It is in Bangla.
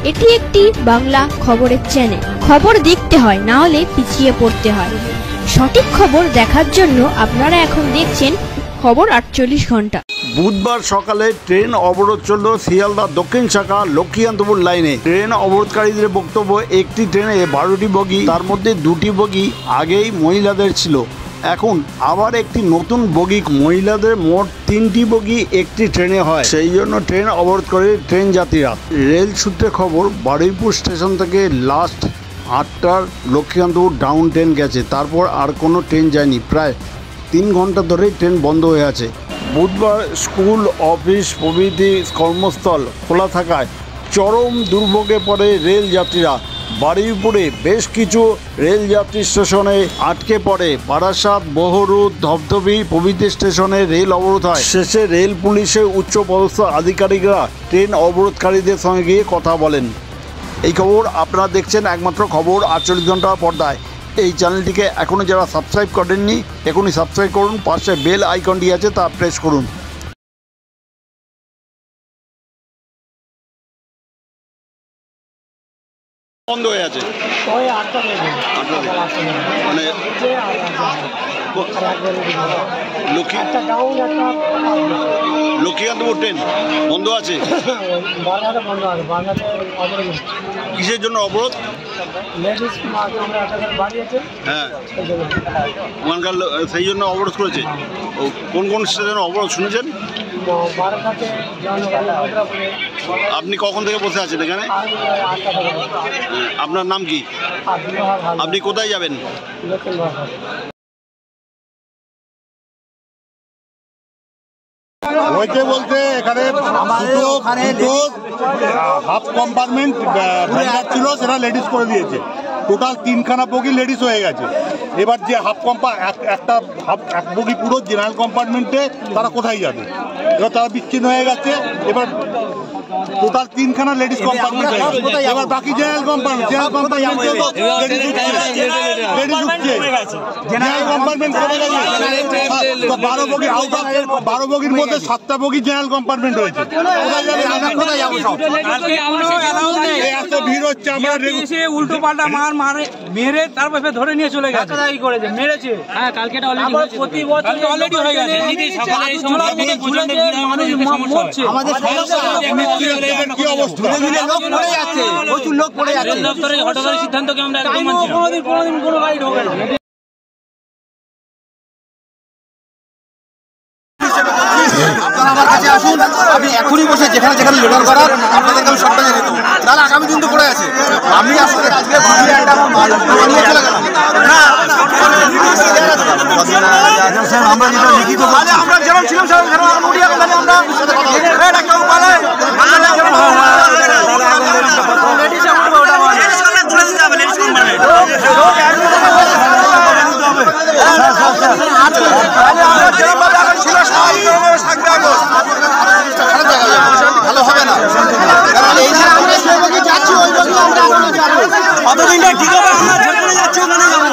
এটি একটি বাংলা খবরের চ্যানেল। খবর দেখতে হয়, না হলে পিছিয়ে পড়তে হয়। সঠিক খবর দেখার জন্য আপনারা এখন দেখছেন খবর 48 ঘন্টা। বুধবার সকালে ট্রেন অবরোধ চলল শিয়ালদা দক্ষিণ শাখা লক্ষ্মীকান্তপুর লাইনে। ট্রেন অবরোধকারীদের বক্তব্য, একটি ট্রেনে 12টি বগি, তার মধ্যে 2টি বগি আগেই মহিলাদের ছিল, এখন আবার একটি নতুন বগি, মহিলাদের মোট 3টি বগি একটি ট্রেনে হয়, সেই জন্য ট্রেন অবরোধ করে ট্রেন যাত্রীরা। রেল সূত্রে খবর, বারুইপুর স্টেশন থেকে লাস্ট 8টার লক্ষ্মীকান্তপুর ডাউন ট্রেন গেছে, তারপর আর কোনো ট্রেন যায়নি। প্রায় 3 ঘন্টা ধরেই ট্রেন বন্ধ হয়ে আছে। বুধবার স্কুল, অফিস প্রভৃতি কর্মস্থল খোলা থাকায় চরম দুর্ভোগে পড়ে রেল যাত্রীরা। বারুইপুরে বেশ কিছু রেলযাত্রী স্টেশনে আটকে পড়ে। বারাসাত, বহরুদ, ধবধবি প্রভৃতি স্টেশনে রেল অবরোধ হয়। শেষে রেল পুলিশের উচ্চপদস্থ আধিকারিকরা ট্রেন অবরোধকারীদের সঙ্গে গিয়ে কথা বলেন। এই খবর আপনারা দেখছেন একমাত্র খবর 48 ঘন্টার পর্দায়। এই চ্যানেলটিকে এখনও যারা সাবস্ক্রাইব করেননি, এখনই সাবস্ক্রাইব করুন, পাশে বেল আইকনটি আছে তা প্রেস করুন। বন্ধ হয়ে আছে মানে লক্ষ্মীকান্তপুর ট্রেন বন্ধ আছে। কিসের জন্য অবরোধ? হ্যাঁ, ওখানকার সেই জন্য অবরোধ করেছে। কোন কোন স্টেশনে অবরোধ শুনেছেন? আপনি কখন থেকে বসে আছেন এখানে? আপনার নাম কি? আপনি কোথায় যাবেন? হয়েছে বলতে এখানে দুটো হাফ কম্পার্টমেন্ট ভেন্ডার ছিল, সেটা লেডিস করে দিয়েছে। টোটাল 3খানা বগি লেডিস হয়ে গেছে। এবার যে একটা এক বগি পুরো জেনারেল কম্পার্টমেন্টে তারা কোথায় যাবে? এবার তারা বিচ্ছিন্ন হয়ে গেছে। এবার টোটাল 3খানা লেডিস কম্পার্টমেন্ট হয়ে গেছে। এবার বাকি জেনারেল কম্পার্টমেন্ট জেনারেল কম্পার্টমেন্ট করে গেছে। 12 বগির মধ্যে 7টা বগি জেনারেল কম্পার্টমেন্ট হয়েছে। এত ভিড় হচ্ছে, আমরা উল্টো পাল্টা মেরে তারপর ধরে নিয়ে চলে গেছে, মেরেছে। হ্যাঁ, কালকে প্রতি বছর অলরেডি হয়ে গেছে। কি অবস্থা? প্রচুর লোক পড়ে যাচ্ছে। দপ্তরের হঠাৎ সিদ্ধান্তকে আমরা একদম মানছি না। কোনোদিন কোনো গাড়ি ঢোকে না। আপনারা আমার কাছে আসুন, আমি এখনই বসে যেখানে যেখানে লেবার করার আপনাদেরকে আমি সবটা জানিয়ে দেবো। তাহলে আগামী দিন তো পড়ে আছে। আমি আসলে আজকে চলে গেলাম। আমরা যেটা লিখিত আমরা যেমন ছিলাম ভালো হবে না। যাচ্ছি ওই কতদিনটা ঠিক হবে? আমরা যাচ্ছি, ওখানে যাবো।